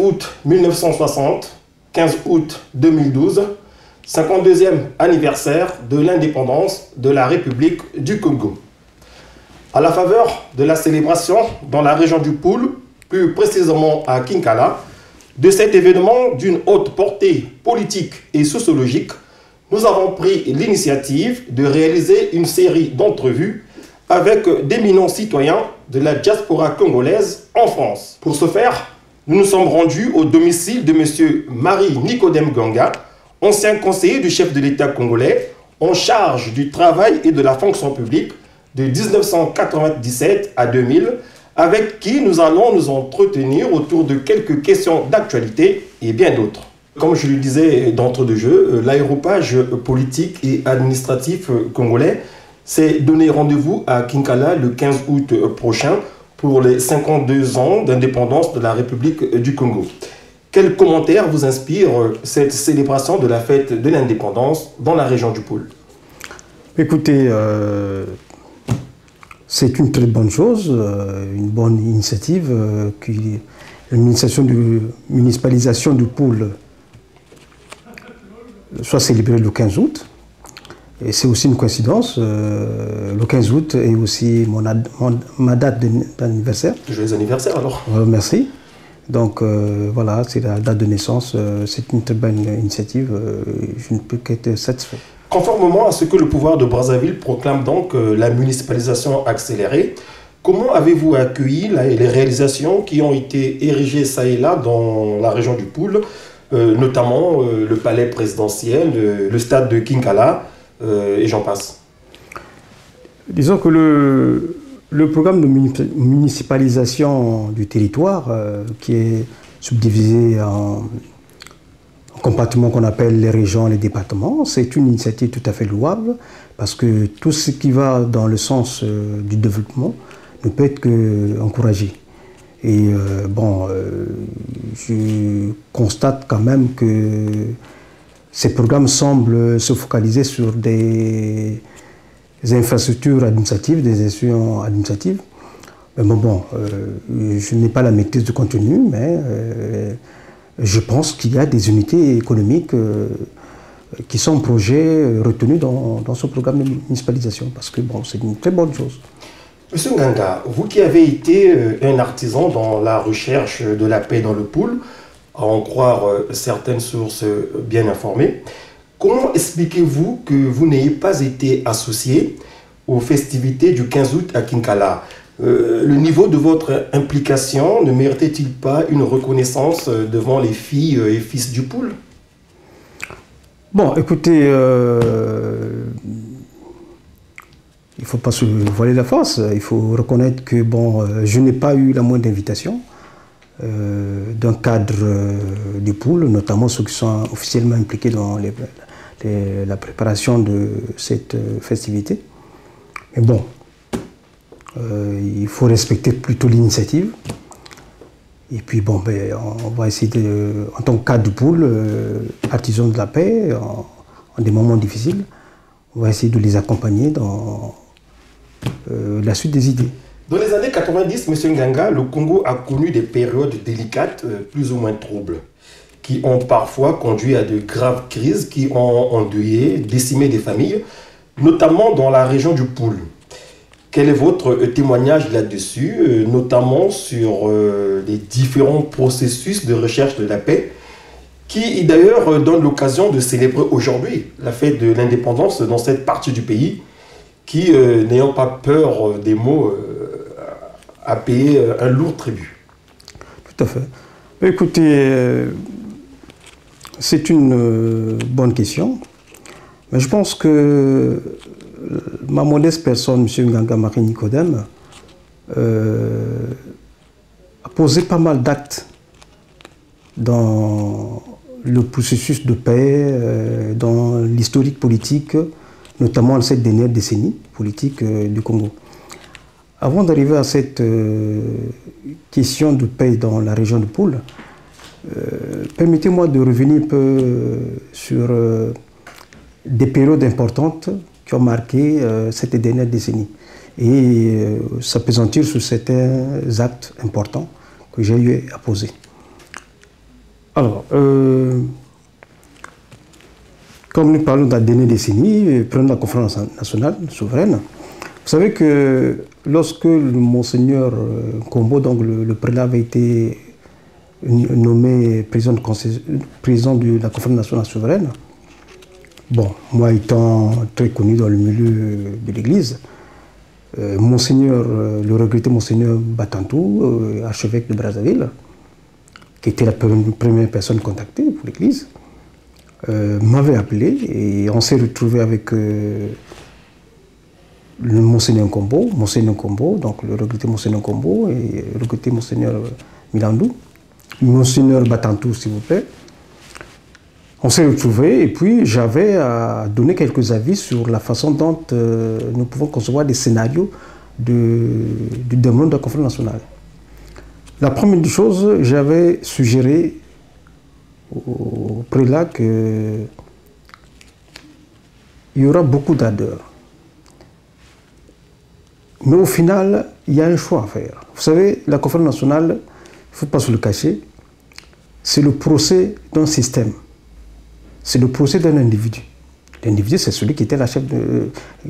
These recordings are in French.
août 1960, 15 août 2012, 52e anniversaire de l'indépendance de la République du Congo. À la faveur de la célébration dans la région du Poul, plus précisément à Kinkala, de cet événement d'une haute portée politique et sociologique, nous avons pris l'initiative de réaliser une série d'entrevues avec d'éminents citoyens de la diaspora congolaise en France. Pour ce faire, nous nous sommes rendus au domicile de M. Marie-Nicodème Ganga, ancien conseiller du chef de l'État congolais, en charge du travail et de la fonction publique de 1997 à 2000, avec qui nous allons nous entretenir autour de quelques questions d'actualité et bien d'autres. Comme je le disais d'entrée de jeu, l'aéropage politique et administratif congolais s'est donné rendez-vous à Kinkala le 15 août prochain pour les 52 ans d'indépendance de la République du Congo. Quels commentaires vous inspire cette célébration de la fête de l'indépendance dans la région du Poul? Écoutez, c'est une très bonne chose, une bonne initiative, la municipalisation du Poul soit célébrée le 15 août. Et c'est aussi une coïncidence, le 15 août est aussi ma date d'anniversaire. Joyeux anniversaire alors. Merci. Donc voilà, c'est la date de naissance, c'est une très bonne initiative, je ne peux qu'être satisfait. Conformément à ce que le pouvoir de Brazzaville proclame donc la municipalisation accélérée, comment avez-vous accueilli les réalisations qui ont été érigées ça et là dans la région du Poul, notamment le palais présidentiel, le stade de Kinkala et j'en passe? Disons que le programme de municipalisation du territoire, qui est subdivisé en compartiments qu'on appelle les régions, les départements, c'est une initiative tout à fait louable parce que tout ce qui va dans le sens du développement ne peut être qu'encouragé. Et je constate quand même que ces programmes semblent se focaliser sur des infrastructures administratives, des institutions administratives. Mais je n'ai pas la maîtrise du contenu, mais je pense qu'il y a des unités économiques qui sont projets retenus dans ce programme de municipalisation, parce que c'est une très bonne chose. Monsieur Nganga, vous qui avez été un artisan dans la recherche de la paix dans le Poul, à en croire certaines sources bien informées, comment expliquez-vous que vous n'ayez pas été associé aux festivités du 15 août à Kinkala? Le niveau de votre implication ne méritait-il pas une reconnaissance devant les filles et fils du Poul? Bon, écoutez, il ne faut pas se voiler la face. Il faut reconnaître que je n'ai pas eu la moindre invitation d'un cadre du Poul, notamment ceux qui sont officiellement impliqués dans la préparation de cette festivité. Mais bon, il faut respecter plutôt l'initiative. Et puis on va essayer en tant que cadre du Poul, artisans de la paix, en des moments difficiles, on va essayer de les accompagner dans la suite des idées. Dans les années 90, M. Nganga, le Congo a connu des périodes délicates, plus ou moins troubles, qui ont parfois conduit à de graves crises qui ont endeuillé, décimé des familles, notamment dans la région du Poul. Quel est votre témoignage là-dessus, notamment sur les différents processus de recherche de la paix, qui d'ailleurs donnent l'occasion de célébrer aujourd'hui la fête de l'indépendance dans cette partie du pays, qui, n'ayant pas peur des mots, a payé un lourd tribut? Tout à fait. Écoutez, c'est une bonne question, mais je pense que ma modeste personne, M. Nganga Marie-Nicodème, a posé pas mal d'actes dans le processus de paix, dans l'historique politique, notamment cette dernière décennie politique du Congo. Avant d'arriver à cette question de paix dans la région de Poul, permettez-moi de revenir un peu sur des périodes importantes qui ont marqué cette dernière décennie et s'appesantir sur certains actes importants que j'ai eu à poser. Alors, comme nous parlons de la dernière décennie, prenons la conférence nationale souveraine. Vous savez que lorsque le Monseigneur Kombo, donc le prélat, avait été nommé président de la conférence nationale souveraine, bon, moi étant très connu dans le milieu de l'Église, Monseigneur, le regretté Monseigneur Batantou, archevêque de Brazzaville, qui était la première personne contactée pour l'Église, m'avait appelé et on s'est retrouvé avec le Monseigneur Kombo, donc le regretté Monseigneur Kombo et le regretté Monseigneur Milandou, Monseigneur Batantou s'il vous plaît. On s'est retrouvés et puis j'avais à donner quelques avis sur la façon dont nous pouvons concevoir des scénarios du développement de la conférence nationale. La première des choses, j'avais suggéré au prélat qu'il y aura beaucoup d'ardeur. Mais au final, il y a un choix à faire. Vous savez, la conférence nationale, il ne faut pas se le cacher, c'est le procès d'un système. C'est le procès d'un individu. L'individu, c'est celui qui était,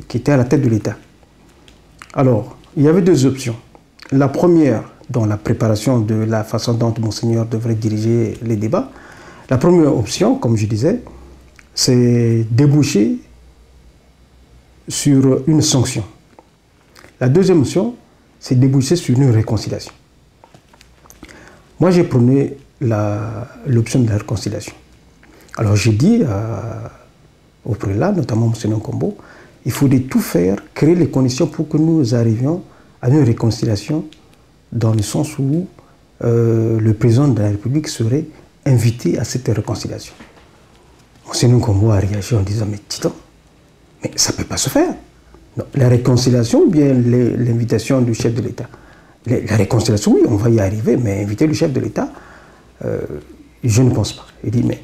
qui était à la tête de l'État. Alors, il y avait deux options. La première, dans la préparation de la façon dont Monseigneur devrait diriger les débats, la première option, comme je disais, c'est déboucher sur une sanction. La deuxième option, c'est déboucher sur une réconciliation. Moi, j'ai prôné l'option de la réconciliation. Alors j'ai dit au prélat, notamment Monseigneur Kombo, il faudrait tout faire, créer les conditions pour que nous arrivions à une réconciliation dans le sens où le président de la République serait invité à cette réconciliation. Monseigneur Kombo a réagi en disant, mais Titan, mais ça ne peut pas se faire. Non, la réconciliation ou bien l'invitation du chef de l'État? La réconciliation, oui, on va y arriver, mais inviter le chef de l'État, je ne pense pas. Il dit, mais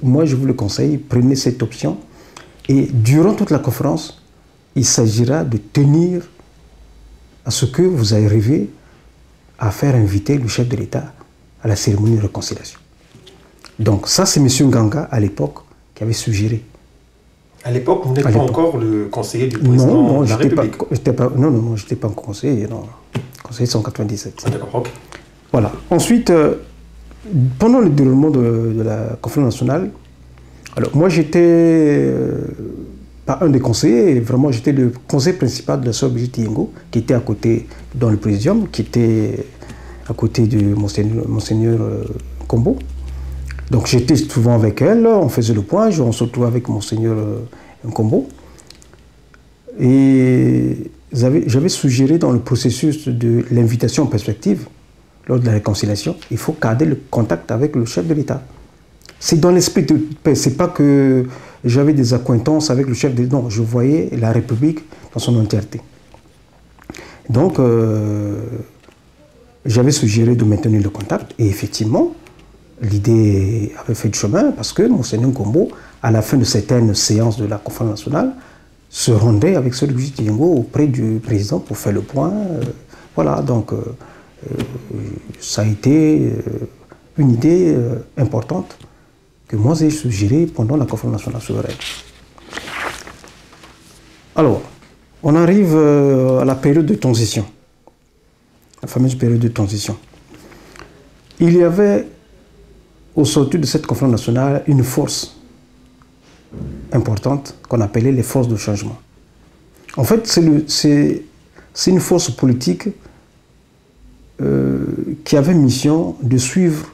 moi je vous le conseille, prenez cette option et durant toute la conférence, il s'agira de tenir à ce que vous arrivez à faire inviter le chef de l'État à la cérémonie de réconciliation. Donc ça c'est M. Nganga à l'époque qui avait suggéré. À l'époque, vous n'êtes pas encore le conseiller du président de la République. Non, je n'étais pas encore conseiller, non. Conseiller 197. Ah, d'accord, ok. Voilà. Ensuite, pendant le déroulement de la conférence nationale, alors moi j'étais pas un des conseillers, vraiment j'étais le conseiller principal de la sœur Brigitte Yengo, qui était à côté, dans le présidium, qui était à côté de Monseigneur Kombo. Donc j'étais souvent avec elle, on faisait le point, on se retrouvait avec Monseigneur Kombo. Et j'avais suggéré dans le processus de l'invitation en perspective, lors de la réconciliation, il faut garder le contact avec le chef de l'État. C'est dans l'esprit de paix, c'est pas que j'avais des accointances avec le chef de l'État, non, je voyais la République dans son entièreté. Donc, j'avais suggéré de maintenir le contact, et effectivement, l'idée avait fait du chemin, parce que Monseigneur Kombo, à la fin de certaines séances de la conférence nationale, se rendait avec Sœur Brigitte Yengo auprès du président pour faire le point. Voilà, donc ça a été une idée importante que moi j'ai suggérée pendant la conférence nationale souveraine. Alors, on arrive à la période de transition, la fameuse période de transition. Il y avait au sortir de cette conférence nationale une force importante qu'on appelait les forces de changement. En fait, c'est une force politique qui avait mission de suivre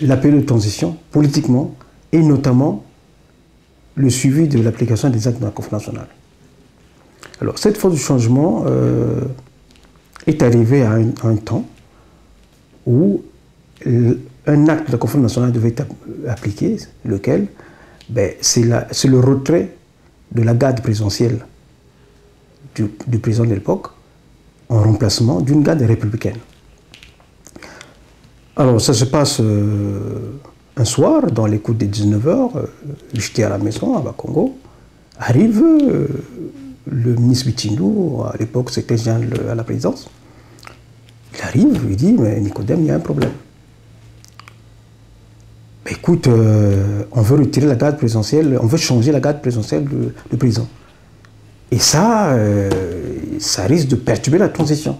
la période de transition politiquement et notamment le suivi de l'application des actes de la conférence nationale. Alors, cette force de changement est arrivée à un temps où un acte de la conférence nationale devait être appliqué, lequel c'est le retrait de la garde présidentielle du président de l'époque en remplacement d'une garde républicaine. Alors ça se passe un soir, dans les coups de 19h, j'étais à la maison à Bakongo, arrive le ministre Bichindou, à l'époque c'était Jean à la présidence. Il arrive, il dit, mais Nicodème, il y a un problème. écoute, on veut retirer la garde présidentielle, on veut changer la garde présidentielle de président. Et ça, ça risque de perturber la transition.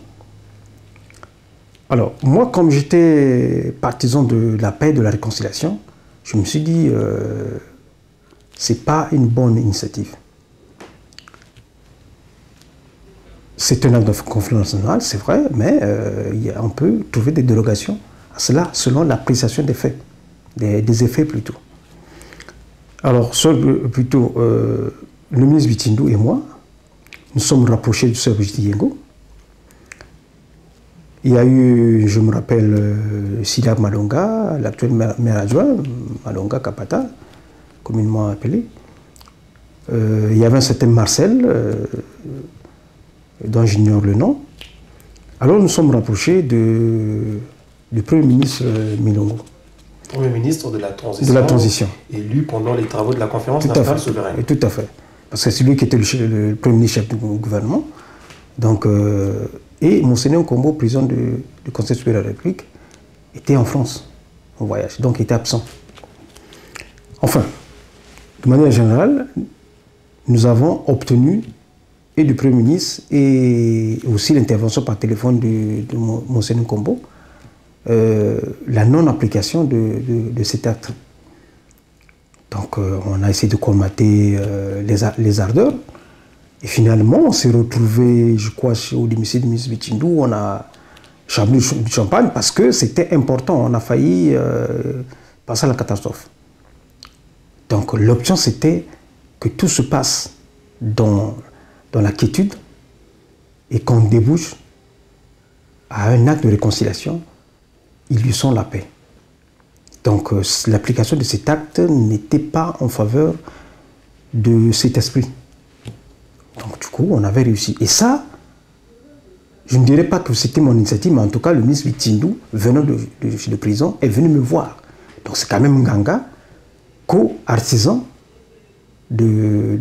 Alors, moi, comme j'étais partisan de la paix et de la réconciliation, je me suis dit, c'est pas une bonne initiative. C'est un acte de conflit national, c'est vrai, mais on peut trouver des dérogations à cela selon l'appréciation des faits, des effets plutôt. Alors, plutôt, le ministre Bitindou et moi, nous sommes rapprochés du Sœur Brigitte Yengo. Il y a eu, je me rappelle, Sidak Malonga, l'actuel maire adjoint, Malonga Kapata, communément appelé. Il y avait un certain Marcel, dont j'ignore le nom. Alors nous sommes rapprochés du Premier ministre Milongo. Premier ministre de la transition. De la transition. Élu pendant les travaux de la conférence nationale souveraine. Tout à fait. Parce que c'est lui qui était le Premier ministre chef du gouvernement. Donc, et Monseigneur Kombo, président du Conseil supérieur de la République, était en France, en voyage. Donc il était absent. Enfin, de manière générale, nous avons obtenu et du Premier ministre et aussi l'intervention par téléphone de Monseigneur Kombo, la non-application de cet acte. Donc on a essayé de colmater les ardeurs et finalement on s'est retrouvé, je crois, au domicile du ministre Bitindou, on a chambré du champagne parce que c'était important, on a failli passer à la catastrophe. Donc l'option c'était que tout se passe dans la quiétude et qu'on débouche à un acte de réconciliation, illustrant la paix. Donc l'application de cet acte n'était pas en faveur de cet esprit. Donc du coup, on avait réussi. Et ça, je ne dirais pas que c'était mon initiative, mais en tout cas, le ministre Bitindou, venant de prison, est venu me voir. Donc c'est quand même Nganga, co-artisan de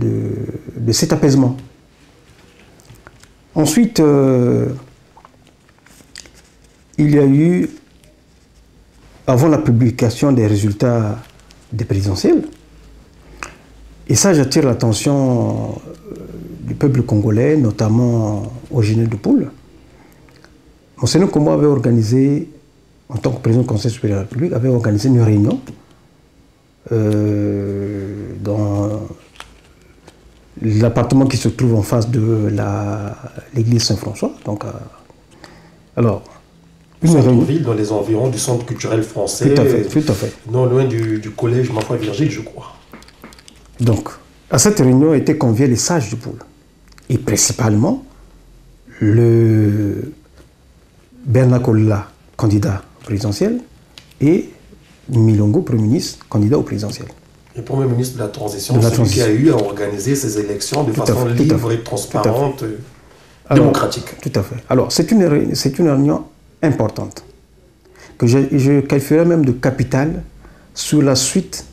cet apaisement. Ensuite, il y a eu, avant la publication des résultats des présidentielles, et ça j'attire l'attention du peuple congolais, notamment originaire de Poule. Monseigneur Kombo avait organisé, en tant que président du Conseil supérieur de la République, avait organisé une réunion dans l'appartement qui se trouve en face de l'église Saint-François. Donc, alors, une ville dans les environs du centre culturel français. Tout à fait, tout à fait. Non loin du collège Ma Foi Virgile, je crois. Donc, à cette réunion étaient conviés les sages du Poule. Et principalement, le Bernard Kolla, candidat présidentiel, et Milongo, Premier ministre, candidat au présidentiel. Le Premier ministre de la Transition, celui qui a eu à organiser ces élections de façon libre et transparente, démocratique. Tout à fait. Alors, c'est une réunion importante, que je qualifierais même de capitale sur la suite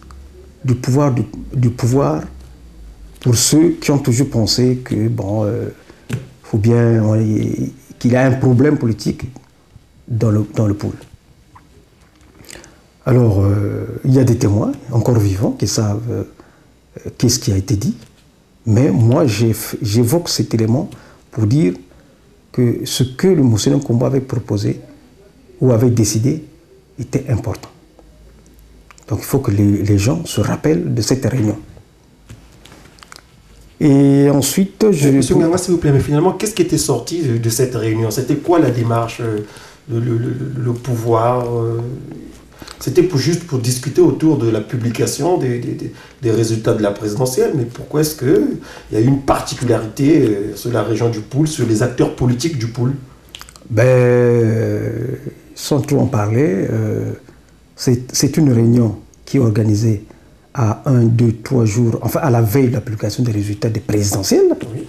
du pouvoir pour ceux qui ont toujours pensé que, bon, faut bien qu'il y a un problème politique dans le Poule. Alors, il y a des témoins encore vivants qui savent qu'est-ce qui a été dit, mais moi j'évoque cet élément pour dire que ce que le Monseigneur Kombo avait proposé ou avait décidé était important. Donc il faut que les gens se rappellent de cette réunion. Et ensuite, Monsieur Nganga, s'il vous plaît, mais finalement, qu'est-ce qui était sorti de cette réunion? C'était quoi la démarche, le pouvoir C'était juste pour discuter autour de la publication des résultats de la présidentielle, mais pourquoi est-ce qu'il y a une particularité sur la région du Poule, sur les acteurs politiques du Poule? Sans trop en parler, c'est une réunion qui est organisée à 1, 2, 3 jours, enfin à la veille de la publication des résultats des présidentielles. Oui.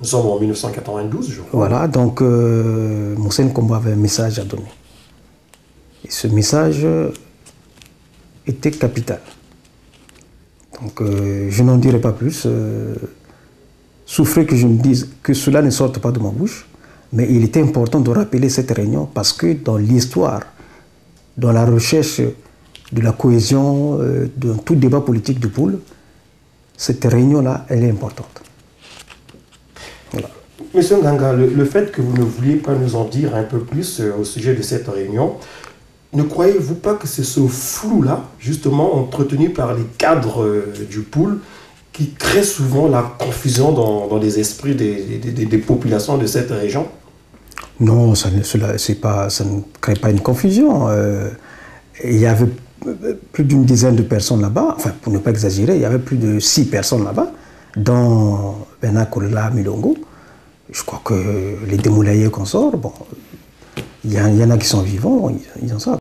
Nous sommes en 1992, je crois. Voilà, donc Monseigneur Kombo avait un message à donner. Et ce message était capital. Donc je n'en dirai pas plus. Souffrez que je me dise que cela ne sorte pas de ma bouche, mais il était important de rappeler cette réunion parce que dans l'histoire, dans la recherche de la cohésion, de tout débat politique du pôle, cette réunion-là, elle est importante. Voilà. Monsieur Nganga, le fait que vous ne vouliez pas nous en dire un peu plus au sujet de cette réunion, ne croyez-vous pas que c'est ce flou-là, justement entretenu par les cadres du pôle, qui crée souvent la confusion dans les esprits des populations de cette région? Non, ça ne crée pas une confusion. Il y avait plus d'une dizaine de personnes là-bas, enfin, pour ne pas exagérer, il y avait plus de 6 personnes là-bas, dont Bernard Kolela Milongo. Je crois que les démoulaillés qu'on sort, bon, il y en a qui sont vivants, ils en savent.